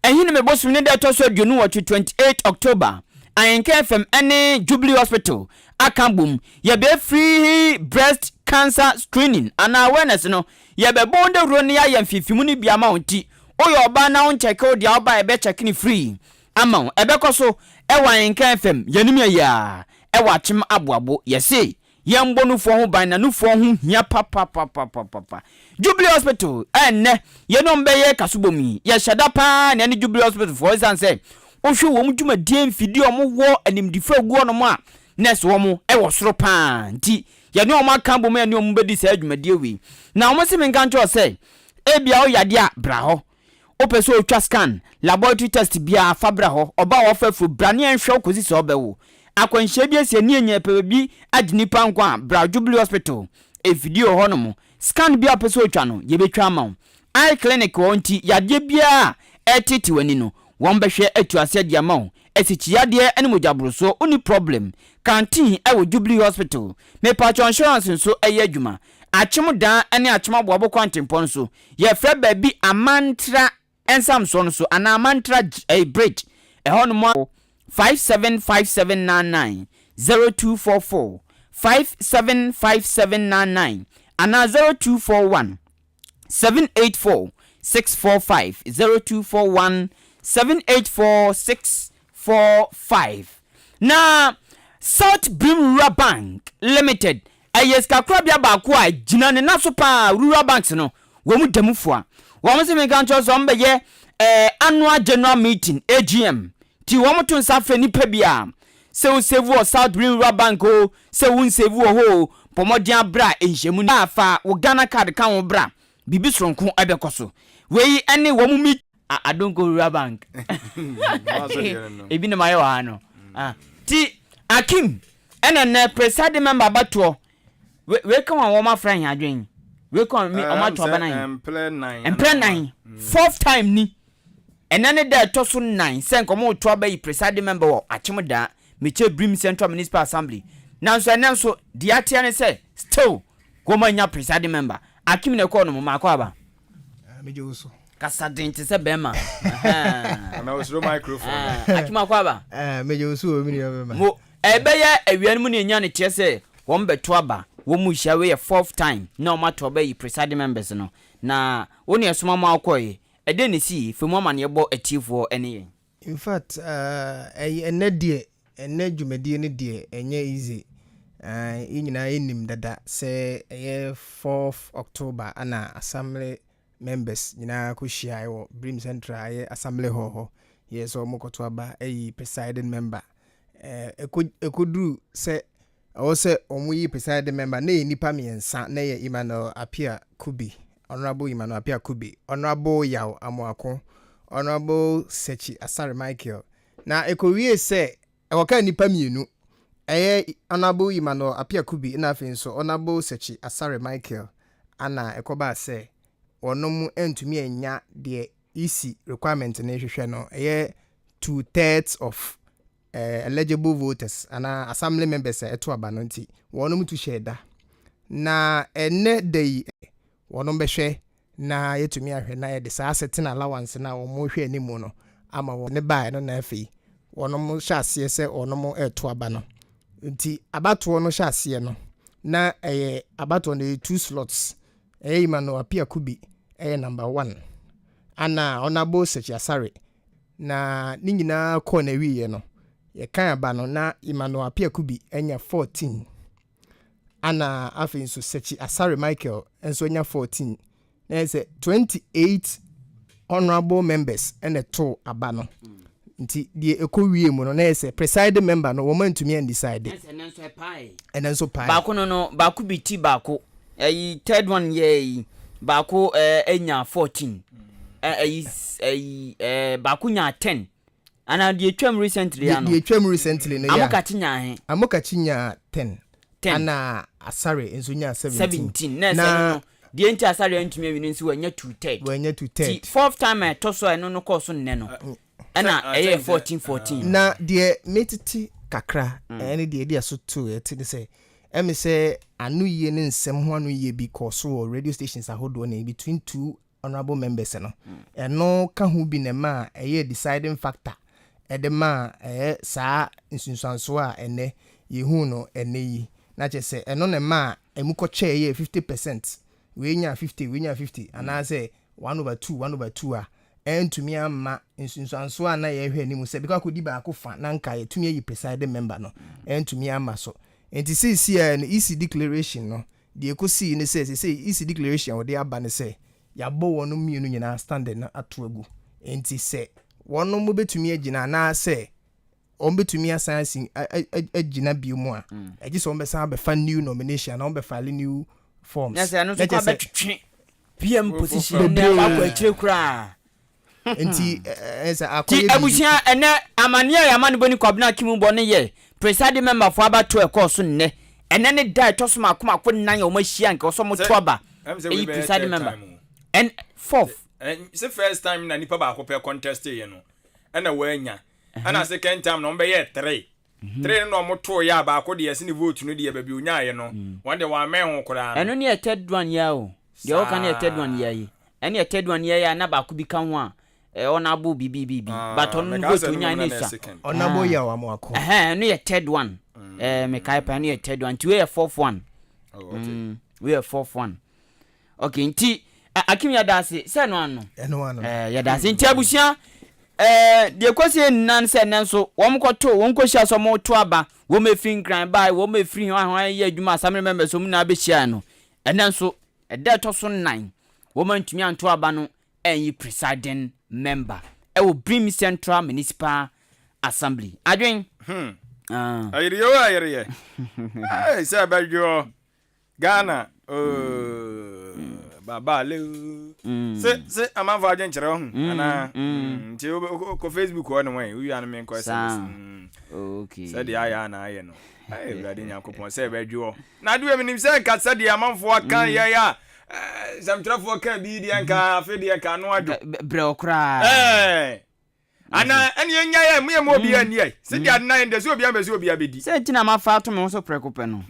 ehine me bosum ne de to so aduonu 28 October Ahenkan FM ene Jubilee Hospital akambum ye be free breast cancer screening and awareness no ye be bonde ro ne ya mfifimu ni bia ma onti oyo oba na on check o dia oba e be check ni free ama e be koso e wa Ahenkan FM yanim ya e wa chim aboabo ye say ye mbonu fo ho ban na nu fo ho hia papa Jubilee Hospital enne ye no mbe ye kasubomi ye shada pa na ni Jubilee Hospital for instance say ohwe wo mdwuma die mfidi o mo wo animdifra guo no mo a nurse wo mo e wo soro pa nti ye ne o ma kan bo me ne o mbedi sa adwumadie wi na o mo se menka ncho se e bia o yade a bra ho o pese o twa scan laboratory test bia fa bra ho oba wo fa fu bra ne enhwe kozi se obewo akwanhye bia se ne anya pe bi agini pa nkwa bra Jubilee Hospital e video ho no mo scan bia pese o twa no ye betwa ma eye clinic wo nti yade bia etiti wani no won behwe atuase dia ma wo esichiade ene mojabroso uni problem canteen e wo Jubilee Hospital me patch insurance nso eye adwuma achim dan ene achim aboabo kwantempo nso ye fra baby amantra ensam so nso ana amantra bridge e hono mo 575799 0244 575799 ana 0241 784 645 0241 784-645 na South Brame Rural Bank Limited ayes kakra bia ba ko a gina ne naso pa Rural Banks no wo mu demufo a wo mo se me kan cho so mbe ye annual general meeting AGM ti wo mo to nsa fra nipa bia se wo save wo South Brame Rural Bank o se wo save wo ho pomodian bra enhyemu na afa wo Ghana card kan wo bra bibi soronko abekoso we ene wo mu meet I don't go Rural Bank. Ebi na mayo ano. Ti Akim ene presiding member bato. We come on my friend adwen. We come me o ma to ba nan. Employ 9. Fourth time ni. Enane da to so 9. Sen komo to ba yi presiding member wo achim da meche Brim Central Municipal Assembly. Nanso enenso di atia ne say still go manya presiding member. Akim ne ko no ma kwa ba. Meje uso. Kasa dente se bema ana osro microphone akima kwa ba meje usu o mini bema mo ebeye awian mu ne nya ne kyese wo mbeto aba wo mu hia we fourth time na o mato ba yi presiding members no na woni esoma ma akoye ɛde si femu ama ne bo atifo ene in fact enedie dwumadie ne die enye easy inyina enim dada say 4th October ana assembly members nyina ko hia wo Brim Central assembly hall yes o mokoto aba presiding member ekoduru say o say omuyi presiding member na nipa miensa na ye Emmanuel Apia Kubi, Honorable Emmanuel Apia Kubi, Honorable Yaw Amoako, Honorable Sechi Asare Michael. Na ekowie say waka nipa mienu Honorable Emmanuel Apia Kubi na afin so Honorable Sechi Asare Michael ana ekoba say onomu entumi enya de EC requirement na hwehwe no 2/3 of eligible voters ana assembly members eto abano nti wonum tu sheda na ene dey wonum behwe na yetumi ahwe na ye de sa setting allowance na wo mo hwe animu no ama wo ne bae no na afi wonum hyase se wonum eto abano nti abato no hyase no na abato no 2 slots Emmanuel Apia Kubi number 1 ana Honorable Sechi Asare na ni nyina ko na wiye no ye kan aba no na Emmanuel Apia Kubi enya 14 ana afin so Sechi Asare Michael enso enya 14 na say 28 honorable members ene to aba no nti die ekowie mu no na say presiding member no wo mantumi and decide enenso pai ba ko no ba ku bi ti ba ko third one ye ba ko enya 14 ba ko nya 10 ana die twam recently ano die twam recently no ya amokachi nya 10 ana Asare enso nya 17 na die nti Asare antumi awini nsi wanya 2/3 fourth time to so eno no course nne no ana 14 na die metiti kakra ene die dia so to eti say emi say anu ye ne nsem ho anu ye bi course or radio stations ahodo na between 2 honorable members no eno ka hu bi ne ma deciding factor edema saa nsunsuanso a ene yehu no ene yi na che se eno ne ma emukoche ye 50% we nya 50 ana say 1/2 a entumi ama nsunsuanso a na ye hwe ni mu se bika kodi ba akofa na nka ye tumi yi presiding member no entumi ama so enti see no EC declaration no de ekosi ni say EC declaration wo de aba ne say yabo wono mienu nyina standard na atoagu enti say wono mo betumi agina na say on betumi asansi agina biumu a agi so on be san be fa new nomination na on be file new forms yes no so ba twetwe PM position na ba kwa kire kura enti esa akoye abusia ene amania ya manu boni kwabna kimu bo ne ye presiding member for aba to e course nne ene ne dai to so makoma ko nan ya o mahia nke so mo to aba e presiding member and fourth it's the first time na nipa ba akopɛ contest ye no ana wanya ana second time no be ye 3 no mo to ya ba akode ye se ni vote no de ba bi onya ye no one de wa men ho kora eno ne third one ya o de o kan ne third one ya yi ene third one ya na ba ko bi kan ho a Honorable bibi but on go to nya ne sa Honorable ya wa mo akọ no ye third one me kai pa no ye third one ti we ye fourth one we ye fourth one okay nti akim ya dase se no ano ya dase nti abusia de kwase nan se nan so wo mkoto wo nkohia so mo to aba wo mefin kran bai wo mefin ho ye adwuma assembly members so mu na abehia no enan so ede to so 9 wo mantumi anto aba no enyi presiding member wo Brim Central Municipal Assembly adwen ayiriye say badjo Ghana baba le se amanfa agent kire ho ana nti ko Facebook ho no wen wi an men ko okay say dia ya na aye no ay brade nyakopon say badjo na do emi nim say ka say dia amanfo kan ya zamtrafo ka bi di anka afedi anka no ado bre okra ana ene nya ya mu obi ani ai se dia na ende so obi ambe so obi abedi se tina ma fa to me so prekope no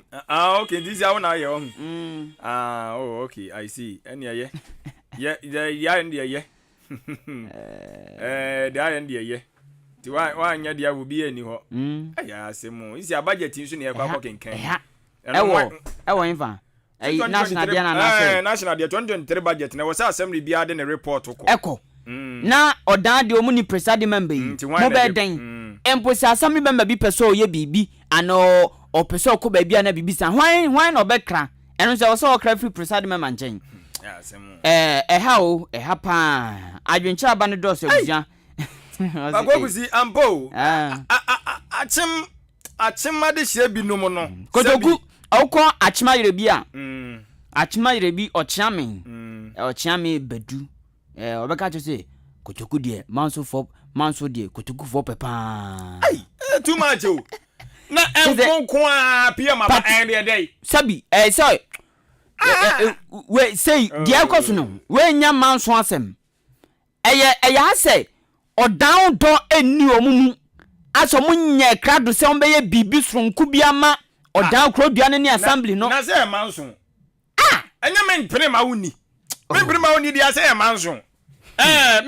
okay this is how na ye okay I see ene ye ya ende ye dia ende ye ti wa anya dia obi ani ho aya asemu isi budget nso ne yakwa kenkan ewo infa national dia na national dia 2023 budget na was assembly bia de ne report ko eko na odan de omuni presiding member yi mo be den emposi assembly member bi peso ye bibi ano o peso ko ba bia na bibi san hwan na obekra eno se wo okra free presiding member nchen ha pa adwencha aba ne do so abusua bagogusi ampo achima de hye bi no mo no kotoku awko achima yire bi a achima yire bi ochiame ochiame bedu obeka cho se kotoku de manso de kotoku fo pepa too much o na enko a pia ma ba ende dey sabi say we say dia koso no we nya manso asem eya say odan do eni omumu aso munye krado se on beye bibi sonku bia ma odan krodua ne assembly no na say manso enya men prema wuni men prema wuni dia say manso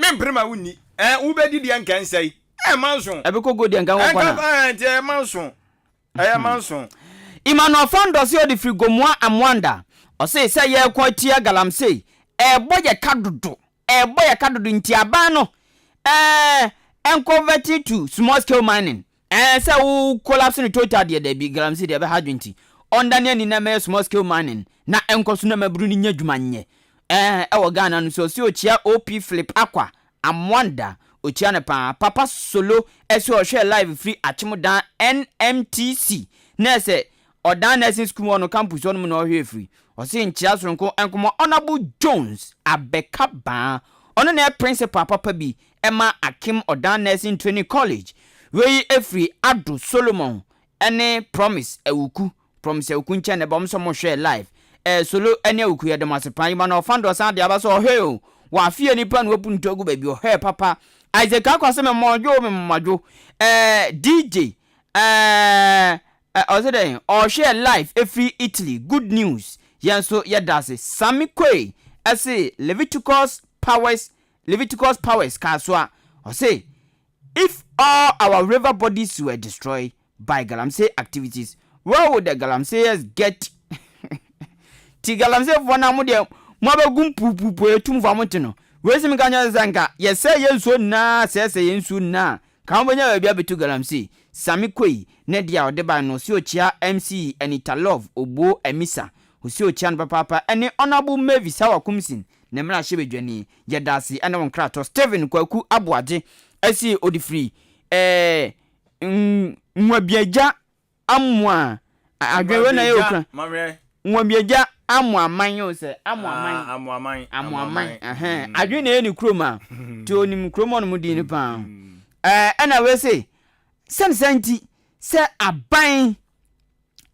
men prema wuni wo be di dia nkan sai manso ebeko go dia nkan wo kwana manso manso Imano fondo si odi frigomwa amwanda ose se ye kwatia galamsey boye kadudu nti aba no convert to small scale mining se wo collapse ni total de bi galamsey de be hadwinti ondane ni na me small scale mining na enkoso na mabru ni nya dwuma nye wo Ghana no so si ochia op flip akwa amwanda ochia ne papa solo ese o share live free achimudan NMTC na se odan nursing school on campus on no hwe free o se nchia sonko enkomo honorable Jones abekaba ono na principal papa bi ema akim odan nursing training college we free adu Solomon ene promise ewuku nche ne bom so mo hwe live solo ene ewuku ye demasepan ma no fando san de aba so hwe o wa afie nipa no opu ntogu ba bi o hwe papa Isaac akwase me mojo DJ Ozeden or share live every Italy good news yanso yedase Sami Kwe say Leviticus powers kaswa or say if all our river bodies were destroyed by Galamsey activities where would the Galamseyers get ti Galamsey fona mo de mo abegum pupupu etum famotino we se mi kanya zanka yese yensu na sese yensu na kan bonya bia betu Galamsey Sami Kwe ne dia odeba no si ochia MC Anita Love obo emisa osi ochia no papa ene honorable Mavis Hawakumsin ne mra hye bedwani yedase ene won krato Steven Kwaku Aboaje asi odifree nwabiaja amwa adwewe na yokra nwabiaja amwa manyo se amwa man adwe na eni kroma ti onim kroma no mudi ni pa ena we say sensanti se aban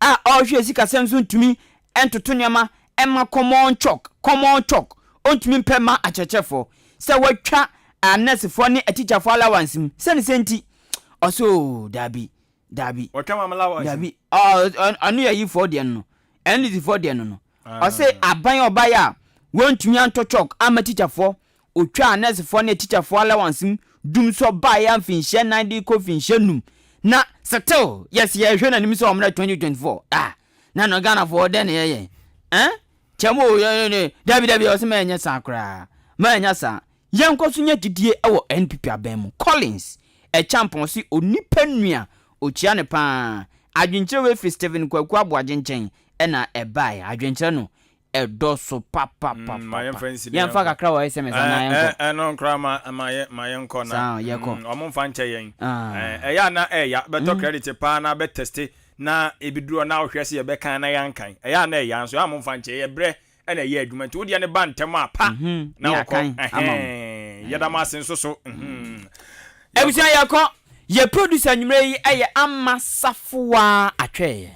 a ohwe sika senso ntumi entoto nyama ema common chalk ontumi pema achechefo se watwa anesefo ne atichafo allowance m sensanti oso dabi watwa mama allowance dabi anu yayi for de no enli for de no o se aban obaya wontumi anto chalk ama tichafo otwa anesefo ne atichafo allowance m dum so ba ya mfinhye nan de ko finhye num na settle yes ye hwe na nim so omra 2024 na no Ghana for den ye chemo dabi o se ma nya sakra ma nya sa yenkoso nya didie ewo NPP abem Collins champion si onipa nua ochia ne pa adwenkyere we fi Steven Kwaku Aboaje nchen na ebai adwenkyere no edoso papa yemfa kakra wa SMS na no nkra ma yenko na yeko omfa nche yen ya na ya beto credit pa na be test na ebiduro na ohwese ye be kan na yankan ya na ya nso amfa nche ye bre na ye adwuma nti wodi ne ba ntem apa na okọ yeda ma sen so ebusia yeko ye producer nwumre yi eye Ama Safoa atwe